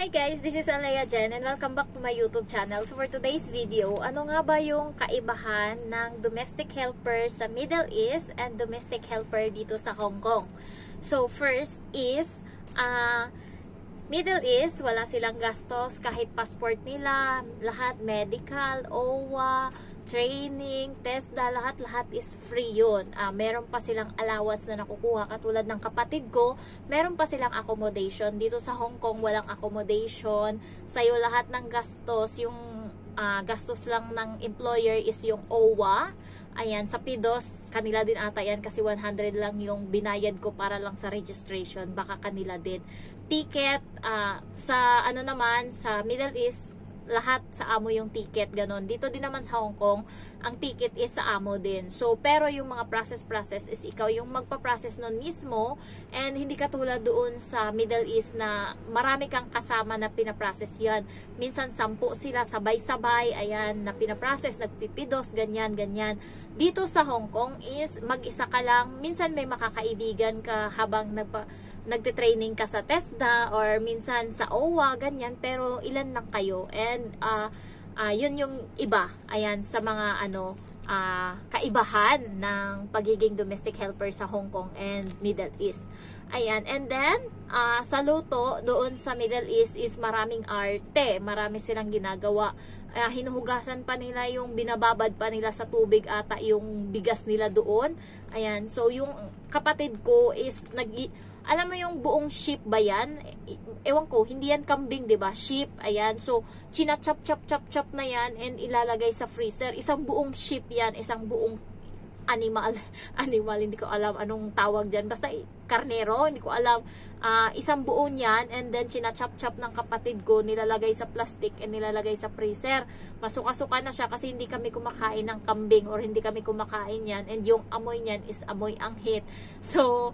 Hi guys, this is Alea Jen and welcome back to my YouTube channel. So for today's video, ano nga ba yung kaibahan ng domestic helper sa Middle East and domestic helper dito sa Hong Kong? So first is, Middle East, wala silang gastos kahit passport nila, lahat medical, OWA, training, TESDA, lahat is free yun. Meron pa silang allowance na nakukuha katulad ng kapatid ko, meron pa silang accommodation. Dito sa Hong Kong, walang accommodation. Sa'yo lahat ng gastos, yung gastos lang ng employer is yung OWA. Ayan, sa PIDOS, kanila din ata yan kasi 100 lang yung binayad ko para lang sa registration. Baka kanila din. Ticket, sa ano naman, sa Middle East, lahat sa amo yung ticket, ganon. Dito din naman sa Hong Kong, ang ticket is sa amo din. So, pero yung mga process is ikaw yung magpa-process nun mismo, and hindi katulad doon sa Middle East na marami kang kasama na pinaprocess yan. Minsan 10 sila sabay-sabay, ayan, na pinaprocess, nagpipidos, ganyan. Dito sa Hong Kong is mag-isa ka lang. Minsan may makakaibigan ka habang nagte-training ka sa TESDA or minsan sa OWA, ganyan, pero ilan lang kayo. And yun yung iba, ayan, sa mga kaibahan ng pagiging domestic helper sa Hong Kong and Middle East. Ayan, and then sa luto doon sa Middle East is maraming arte, marami silang ginagawa. Hinuhugasan pa nila yung binababad pa nila sa tubig ata yung bigas nila doon. Ayan, so yung kapatid ko is alam mo yung buong sheep ba yan? Ewan ko, hindi yan kambing, 'di ba? Sheep, ayan. So, chop na yan and ilalagay sa freezer. Isang buong sheep yan, isang buong animal, hindi ko alam anong tawag diyan. Basta karnero, hindi ko alam. Isang buo niyan and then chop ng kapatid ko, nilalagay sa plastic and nilalagay sa freezer. Masuka-suka na siya kasi hindi kami kumakain ng kambing or hindi kami kumakain yan, and yung amoy niyan is amoy anghit. So,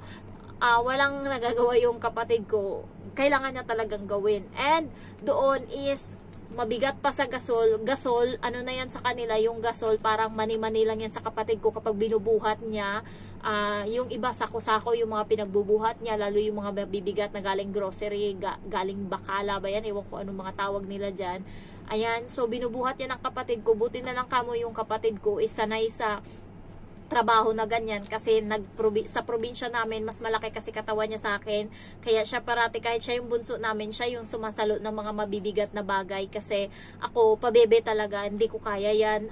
walang nagagawa yung kapatid ko. Kailangan niya talagang gawin. And doon is mabigat pa sa gasol. Gasol, ano na yan sa kanila, yung gasol parang mani-mani lang yan sa kapatid ko kapag binubuhat niya. Yung iba sako-sako yung mga pinagbubuhat niya, lalo yung mga bibigat na galing grocery, galing bakala ba yan, ewan ko anong mga tawag nila dyan. Ayan, so binubuhat yan ng kapatid ko. Buti na lang kamo yung kapatid ko is sanay sa trabaho na ganyan kasi sa probinsya namin mas malaki kasi katawan niya sa akin, kaya siya parati, kahit siya yung bunso namin, siya yung sumasalo ng mga mabibigat na bagay kasi ako pabebe talaga, hindi ko kaya yan.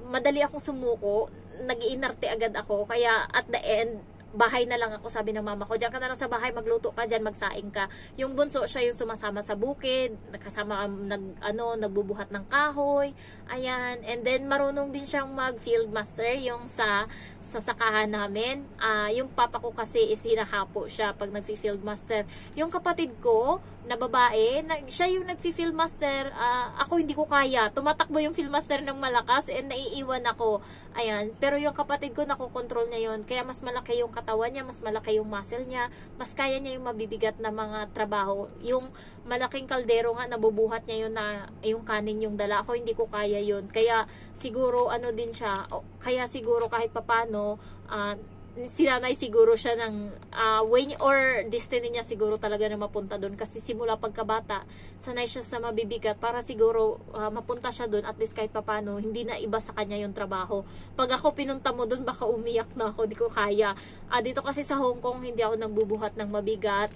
Madali akong sumuko, nag-iinarte agad ako, kaya at the end bahay na lang ako, sabi ng mama ko, diyan ka na lang sa bahay, magluto ka diyan, magsaing ka. Yung bunso, siya yung sumasama sa bukid, nakasama nagbubuhat ng kahoy, ayan, and then marunong din siyang mag field master yung sa sakahan namin. Yung papa ko kasi is hinahapo siya pag nagfi-field master. Yung kapatid ko na babae, siya yung nagfi-field master. Ako hindi ko kaya, tumatakbo yung field master ng malakas and naiiwan ako, ayan. Pero yung kapatid ko, nakokontrol niya yun, kaya mas malaki yung katawan niya, mas malaki yung muscle niya, mas kaya niya yung mabibigat na mga trabaho. Yung malaking kaldero nga, nabubuhat niya yun na yung kanin yung dala. Ako hindi ko kaya yun, kaya siguro ano din siya, kaya siguro kahit papano sinanay siguro siya ng way or destiny niya siguro talaga na mapunta doon, kasi simula pagkabata sanay siya sa mabibigat para siguro mapunta siya doon, at least kahit papano hindi na iba sa kanya yung trabaho. Pag ako pinunta mo doon, baka umiyak na ako, hindi ko kaya. Dito kasi sa Hong Kong hindi ako nagbubuhat ng mabigat,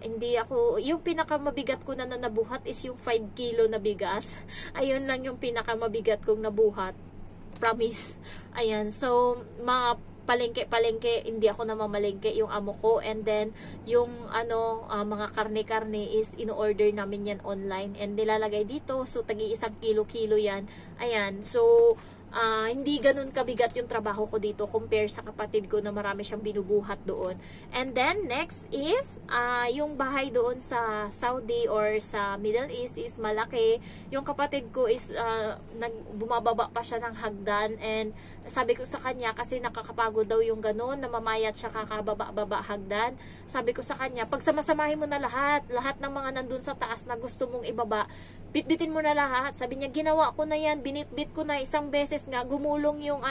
hindi ako, yung pinakamabigat ko na nabuhat is yung 5 kilo na bigas. Ayun lang yung pinakamabigat kong nabuhat, promise. Ayan, so mga palengke, hindi ako namamalengke, yung amo ko, and then yung mga karne is ino-order namin yan online and nilalagay dito, so tagi 1 kilo yan. Ayan, so hindi ganun kabigat yung trabaho ko dito compare sa kapatid ko na marami siyang binubuhat doon. And then next is yung bahay doon sa Saudi or sa Middle East is malaki. Yung kapatid ko is bumababa pa siya ng hagdan, and sabi ko sa kanya, kasi nakakapagod daw yung ganun, namamayat siya kakababa hagdan. Sabi ko sa kanya, pag samasamahin mo na lahat ng mga nandun sa taas na gusto mong ibaba, bitbitin mo na lahat. Sabi niya, ginawa ko na yan, binitbit ko na isang beses nga, gumulong yung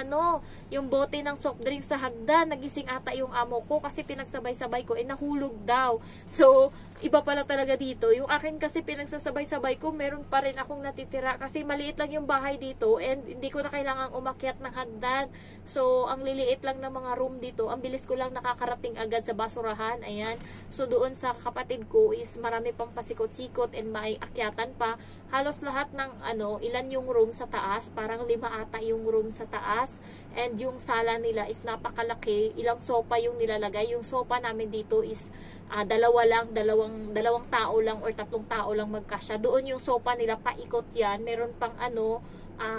yung bote ng soft drink sa hagdan, nagising ata yung amo ko kasi pinagsabay-sabay ko, nahulog daw. So, iba pala talaga dito. Yung akin kasi pinagsasabay-sabay ko, meron pa rin akong natitira kasi maliit lang yung bahay dito and hindi ko na kailangang umakyat ng hagdan. So, ang liliit lang ng mga room dito. Ang bilis ko lang nakakarating agad sa basurahan. Ayan. So, doon sa kapatid ko is marami pang pasikot-sikot and may akyatan pa. Halos lahat ng ilan yung room sa taas. Parang 5 ata yung room sa taas. And yung sala nila is napakalaki. Ilang sopa yung nilalagay. Yung sopa namin dito is dalawang tao lang or 3 tao lang magkasya. Doon yung sopa nila, paikot yan. Meron pang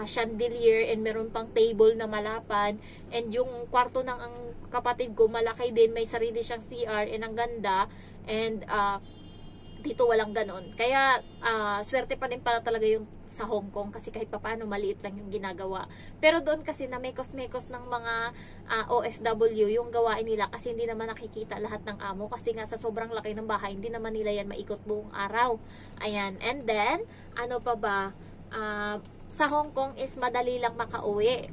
chandelier and meron pang table na malapad. And yung kwarto ng ang kapatid ko, malaki din. May sarili siyang CR and ang ganda. And dito walang ganon. Kaya swerte pa din pala talaga yung sa Hong Kong kasi kahit papaano maliit lang yung ginagawa. Pero doon kasi na mekos-mekos ng mga OFW yung gawain nila kasi hindi naman nakikita lahat ng amo kasi nga sa sobrang laki ng bahay hindi naman nila yan maikot buong araw. Ayan. And then, ano pa ba? Sa Hong Kong is madali lang makauwi.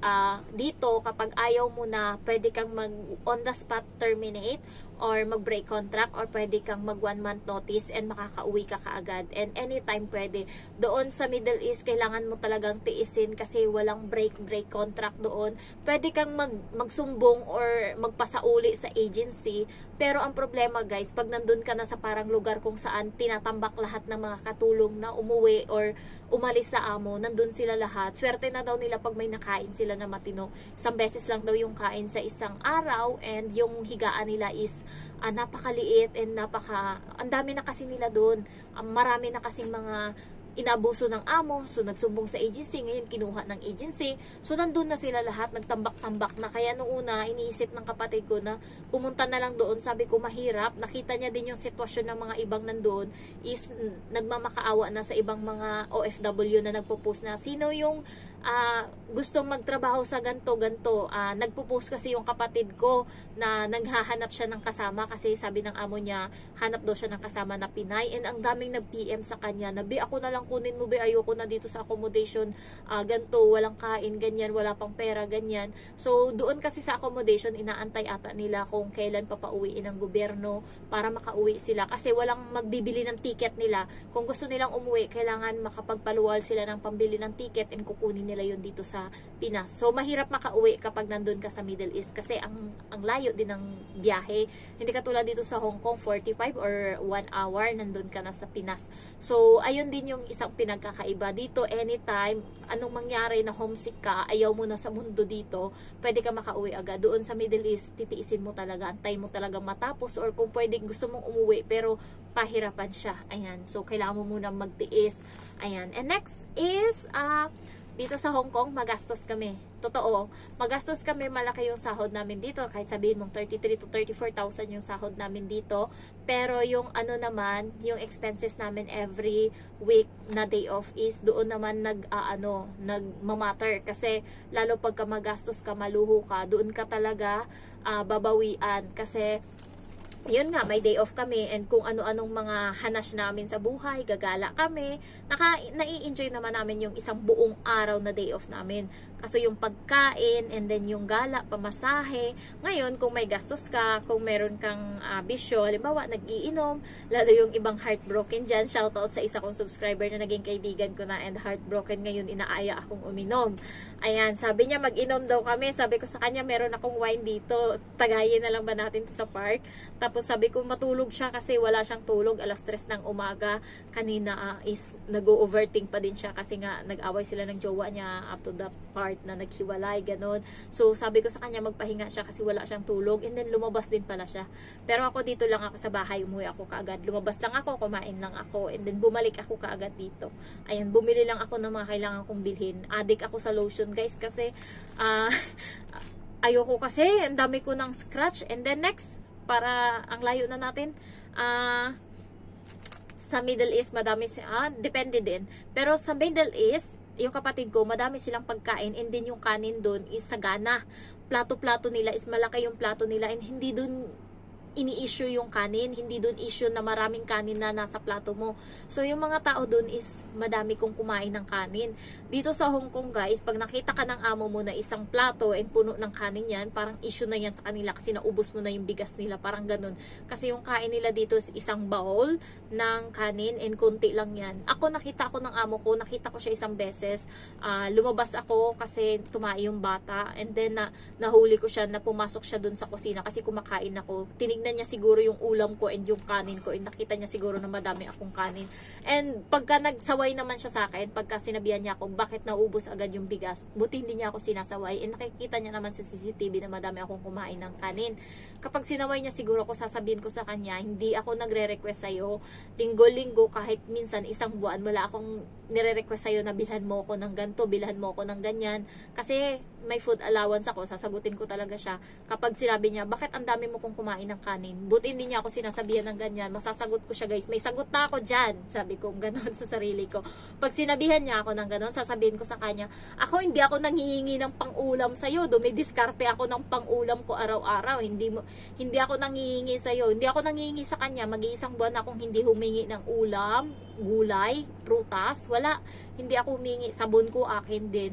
Dito, kapag ayaw mo na, pwede kang mag on the spot terminate or mag-break contract or pwede kang mag 1 month notice and makakauwi ka kaagad. And anytime pwede. Doon sa Middle East, kailangan mo talagang tiisin kasi walang break contract doon. Pwede kang magsumbong or magpasauli sa agency. Pero ang problema guys, pag nandun ka na sa parang lugar kung saan tinatambak lahat ng mga katulong na umuwi or umalis sa amo, nandun sila lahat. Swerte na daw nila pag may nakain sila na matino. 1 beses lang daw yung kain sa isang araw and yung higaan nila is napakaliit and ang dami na kasi nila doon. Marami na kasing mga inabuso ng amo, so nagsumbong sa agency, ngayon kinuha ng agency, so nandun na sila lahat, nagtambak-tambak na. Kaya noong una, iniisip ng kapatid ko na pumunta na lang doon. Sabi ko mahirap, nakita niya din yung sitwasyon ng mga ibang nandoon, is nagmamakaawa na sa ibang mga OFW na nagpo-post na sino yung gustong magtrabaho sa ganto. Nagpo-post kasi yung kapatid ko na naghahanap siya ng kasama kasi sabi ng amo niya, hanap daw siya ng kasama na Pinay, and ang daming nag-PM sa kanya na, "Be, ako na lang kunin mo, be, ayoko na dito sa accommodation, ganto, walang kain, ganyan, wala pang pera, ganyan." So doon kasi sa accommodation, inaantay ata nila kung kailan papauwiin ng gobyerno para makauwi sila kasi walang magbibili ng ticket nila. Kung gusto nilang umuwi, kailangan makapagpaluwal sila ng pambili ng ticket and kukunin nila yun dito sa Pinas. So mahirap makauwi kapag nandun ka sa Middle East kasi ang layo din ng biyahe. Hindi katulad dito sa Hong Kong, 45 or 1 hour nandun ka na sa Pinas. So ayun din yung isang pinagkakaiba dito. Anytime anong mangyari na homesick ka, ayaw mo na sa mundo dito, pwede ka makauwi agad. Doon sa Middle East, titiisin mo talaga, antay mo talaga matapos, or kung pwede gusto mong umuwi pero pahirapan siya. Ayan. So kailangan mo muna magtiis. Ayan. And next is dito sa Hong Kong, magastos kami. Totoo, magastos kami, malaki yung sahod namin dito. Kahit sabihin mong 33 to 34,000 yung sahod namin dito. Pero yung naman, yung expenses namin every week na day off is doon naman nagmamatter. Kasi lalo pagka magastos ka, maluho ka, doon ka talaga babawian. Kasi yun nga, may day off kami and kung ano-anong mga hanas namin sa buhay, gagala kami, nai-enjoy naman namin yung isang buong araw na day off namin. Kaso yung pagkain and then yung gala, pamasahe, ngayon kung may gastos ka, kung meron kang bisyo, halimbawa nag-iinom, lalo yung ibang heartbroken dyan, shoutout sa isa kong subscriber na naging kaibigan ko na and heartbroken ngayon, inaaya akong uminom. Ayan, sabi niya mag-inom daw kami, sabi ko sa kanya meron akong wine dito, tagayin na lang ba natin to sa park? Tapos sabi ko matulog siya kasi wala siyang tulog, 3:00 ng umaga, kanina is nag-overthink pa din siya kasi nga nag-away sila ng jowa niya up to the part na naghiwalay, ganon. So sabi ko sa kanya magpahinga siya kasi wala siyang tulog, and then lumabas din pala siya. Pero ako dito lang ako sa bahay, umuwi ako kaagad, lumabas lang ako, kumain lang ako, and then bumalik ako kaagad dito. Ayan, bumili lang ako ng mga kailangan kong bilhin. Addict ako sa lotion guys kasi ayoko kasi, ang dami ko ng scratch. And then next, para ang layo na natin, sa Middle East madami depende din, pero sa Middle East yung kapatid ko madami silang pagkain, and then yung kanin doon is sagana, plato-plato nila is malaki yung plato nila, and hindi doon ini-issue yung kanin, hindi dun issue na maraming kanin na nasa plato mo. So yung mga tao dun is madami kong kumain ng kanin. Dito sa Hong Kong guys, pag nakita ka ng amo mo na isang plato and puno ng kanin yan, parang issue na yan sa kanila kasi naubos mo na yung bigas nila, parang ganun. Kasi yung kain nila dito is isang bowl ng kanin and konti lang yan. Ako nakita ko ng amo ko, nakita ko siya isang beses, lumabas ako kasi tumai yung bata and then nahuli ko siya na pumasok siya dun sa kusina kasi kumakain ako. Tinignan niya siguro yung ulam ko and yung kanin ko and nakita niya siguro na madami akong kanin. And pagka nagsaway naman siya sa akin, pagka sinabihan niya ako bakit naubos agad yung bigas, buti hindi niya ako sinasaway and nakikita niya naman sa CCTV na madami akong kumain ng kanin. Kapag sinaway niya siguro ako, sasabihin ko sa kanya, hindi ako nagre-request sa'yo linggo-linggo, kahit minsan isang buwan, wala akong nire-request sa'yo na bilhan mo ako ng ganto, bilhan mo ako ng ganyan. Kasi may food allowance ako, sasagutin ko talaga siya. Kapag sinabi niya, bakit ang dami mo kong kumain ng kanin? Buti hindi niya ako sinasabihan ng ganyan. Masasagot ko siya guys, may sagot na ako dyan. Sabi ko ganon sa sarili ko. Pag sinabihan niya ako ng ganon, sasabihin ko sa kanya, ako hindi ako nanghihingi ng pang-ulam sa'yo. Dumidiskarte ako ng pang-ulam ko araw-araw. Hindi ako nanghihingi sa'yo. Hindi ako nanghihingi sa kanya. Mag-iisang buwan akong hindi humingi ng ulam, gulay, prutas. Wala. Hindi ako humingi. Sabon ko akin din.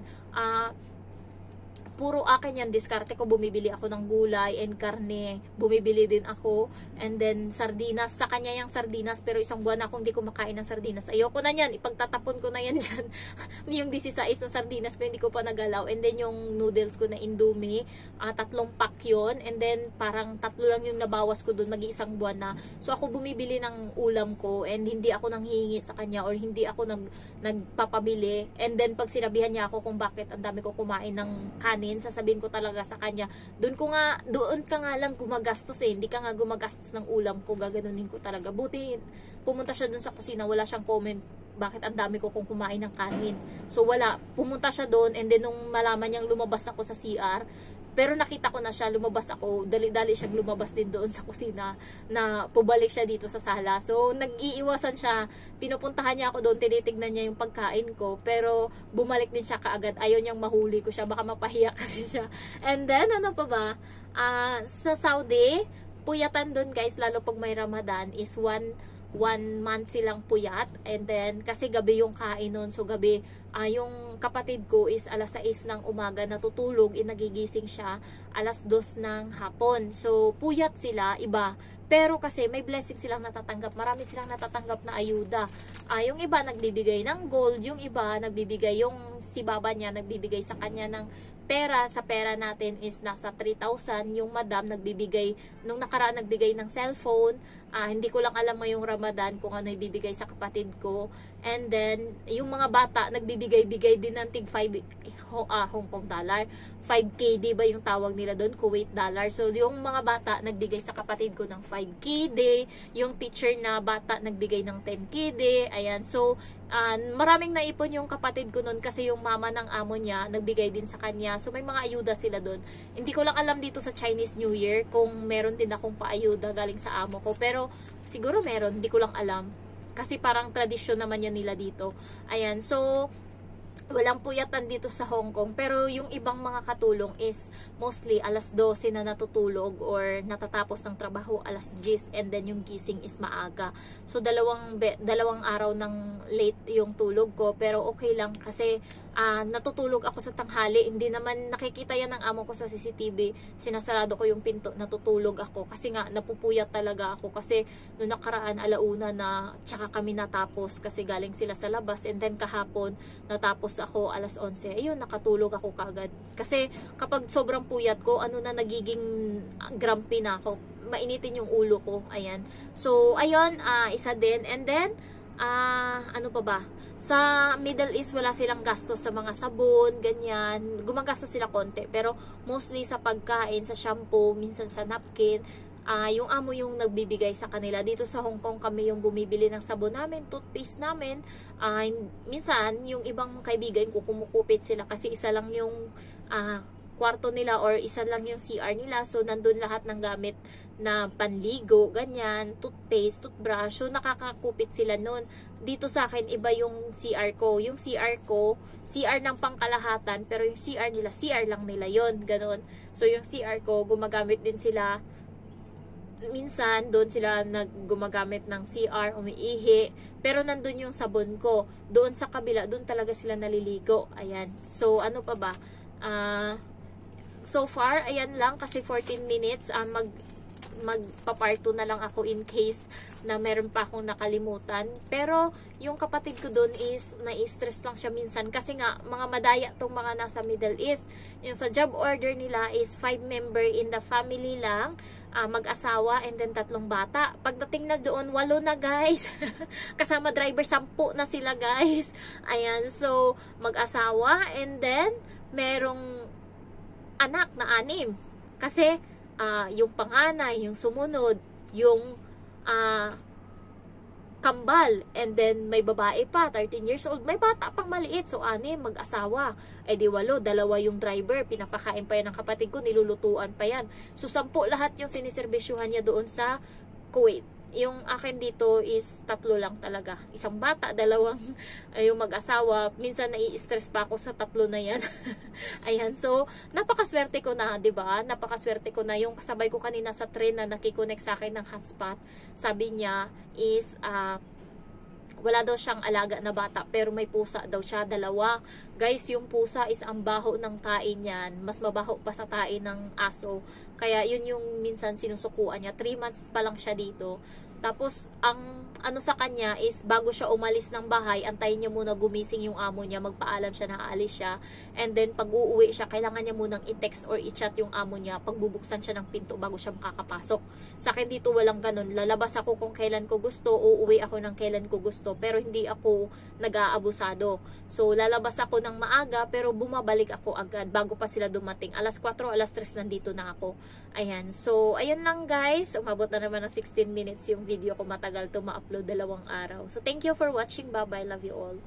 Puro akin yan, diskarte ko, bumibili ako ng gulay and karne, bumibili din ako, and then sardinas, sa kanya yung sardinas, pero isang buwan akong hindi kumakain ng sardinas, ayoko na yan, ipagtatapon ko na yan dyan, yung 16 na sardinas, pero hindi ko pa nagalaw, and then yung noodles ko na Indomie, 3 pack yun, and then parang 3 lang yung nabawas ko dun, mag-iisang buwan na, so ako bumibili ng ulam ko, and hindi ako nanghihingi sa kanya, or hindi ako nagpapabili, and then pag sinabihan niya ako kung bakit ang dami ko kumain ng kanin, sasabihin ko talaga sa kanya, doon ka nga lang gumagastos hindi ka nga gumagastos ng ulam ko, gaganunin ko talaga. Buti pumunta siya doon sa kusina, wala siyang comment bakit ang dami ko kung kumain ng kanin. So wala, pumunta siya doon, and then nung malaman niyang lumabas ako sa CR, pero nakita ko na siya, lumabas ako, dali-dali siyang lumabas din doon sa kusina, na pabalik siya dito sa sala. So, nag-iiwasan siya, pinupuntahan niya ako doon, tinitignan niya yung pagkain ko, pero bumalik din siya kaagad, ayaw niyang mahuli ko siya, baka mapahiya kasi siya. And then, ano pa ba, sa Saudi, puyatan doon guys, lalo pag may Ramadan, is one month silang puyat, and then kasi gabi yung kain nun, so gabi yung kapatid ko is alas 6 ng umaga natutulog, nagigising siya alas 2 ng hapon, so puyat sila, iba, pero kasi may blessing silang natatanggap, marami silang natatanggap na ayuda. Yung iba nagbibigay ng gold, yung iba nagbibigay, yung si baba niya nagbibigay sa kanya ng pera. Sa pera natin is nasa 3,000. Yung madam nagbibigay, nung nakaraan nagbigay ng cellphone. Hindi ko lang alam ngayong Ramadan kung ano ibibigay sa kapatid ko. And then, yung mga bata nagbibigay-bigay din ng tig 5 Hong Kong dollar. 5KD ba yung tawag nila doon? Kuwait dollar. So, yung mga bata nagbigay sa kapatid ko ng 5KD. Yung teacher na bata nagbigay ng 10KD. Ayan. So, maraming naipon yung kapatid ko noon kasi yung mama ng amo niya nagbigay din sa kanya. So, may mga ayuda sila doon. Hindi ko lang alam dito sa Chinese New Year kung meron din akong paayuda galing sa amo ko. Pero, siguro meron. Hindi ko lang alam. Kasi parang tradisyon naman yan nila dito. Ayan. So, walang puyatan dito sa Hong Kong, pero yung ibang mga katulong is mostly alas 12 na natutulog or natatapos ng trabaho alas 10, and then yung gising is maaga. So dalawang araw ng late yung tulog ko, pero okay lang kasi natutulog ako sa tanghali. Hindi naman nakikita yan ng amo ko sa CCTV. Sinasarado ko yung pinto, natutulog ako kasi nga napupuyat talaga ako kasi noong nakaraan alauna na tsaka kami natapos kasi galing sila sa labas, and then kahapon natapos ako alas 11. Ayun, nakatulog ako kaagad. Kasi kapag sobrang puyat ko, nagiging grumpy na ako. Mainitin yung ulo ko. Ayan. So, ayun, isa din. And then, ano pa ba? Sa Middle East, wala silang gastos sa mga sabon, ganyan. Gumagastos sila konti. Pero mostly sa pagkain, sa shampoo, minsan sa napkin, yung amo yung nagbibigay sa kanila. Dito sa Hong Kong kami yung bumibili ng sabon namin, toothpaste namin. Minsan, yung ibang kaibigan ko, kumukupit sila kasi isa lang yung kwarto nila or isa lang yung CR nila. So, nandun lahat ng gamit na panligo, ganyan, toothpaste, toothbrush. So, nakakakupit sila nun. Dito sa akin, iba yung CR ko. Yung CR ko, CR ng pangkalahatan, pero yung CR nila, CR lang nila yon, ganon. So, yung CR ko, gumagamit din sila minsan doon sila gumagamit ng CR, umiihi, pero nandun yung sabon ko. Doon sa kabila, doon talaga sila naliligo. Ayan. So, ano pa ba? So far, ayan lang kasi 14 minutes. Magpa-part 2 na lang ako in case na meron pa akong nakalimutan. Pero, yung kapatid ko doon is na-stress lang siya minsan kasi nga, mga madaya tong mga nasa Middle East. Yung sa job order nila is 5 member in the family lang, mag-asawa and then 3 bata. Pagdating na doon, 8 na guys. Kasama driver, 10 na sila guys. Ayan, so mag-asawa and then merong anak na 6. Kasi yung panganay, yung sumunod, yung kambal, and then may babae pa, 13 years old, may bata pang maliit, so 6, mag-asawa, di 8, 2 yung driver, pinapakain pa yan ng kapatid ko, nilulutuan pa yan, so 10 lahat yung siniservisyuhan niya doon sa Kuwait. Yung akin dito is 3 lang talaga, 1 bata, 2 yung mag-asawa, minsan nai-stress pa ako sa 3 na yan. Ayan, so napakaswerte ko na, 'di ba? Napakaswerte ko na. Yung kasabay ko kanina sa train na nakikonek sa akin ng hotspot, sabi niya is wala daw siyang alaga na bata pero may pusa daw siya, 2. Guys, yung pusa is ang baho ng tae niyan, mas mabaho pa sa tae ng aso. Kaya yun yung minsan sinusukuan niya. 3 months pa lang siya dito. Tapos, ang ano sa kanya is, bago siya umalis ng bahay, antayin niya muna gumising yung amo niya, magpaalam siya na aalis siya. And then, pag uuwi siya, kailangan niya munang i-text or i-chat yung amo niya, pagbubuksan siya ng pinto bago siya makakapasok. Sa akin dito, walang ganun. Lalabas ako kung kailan ko gusto, uuwi ako ng kailan ko gusto, pero hindi ako nag-aabusado. So, lalabas ako ng maaga, pero bumabalik ako agad bago pa sila dumating. 4:00, 3:00 nandito na ako. Ayan. So, ayun lang guys. Umabot na naman ng 16 minutes yung video ko. Matagal to ma-upload, 2 araw. So, thank you for watching. Bye-bye. Love you all.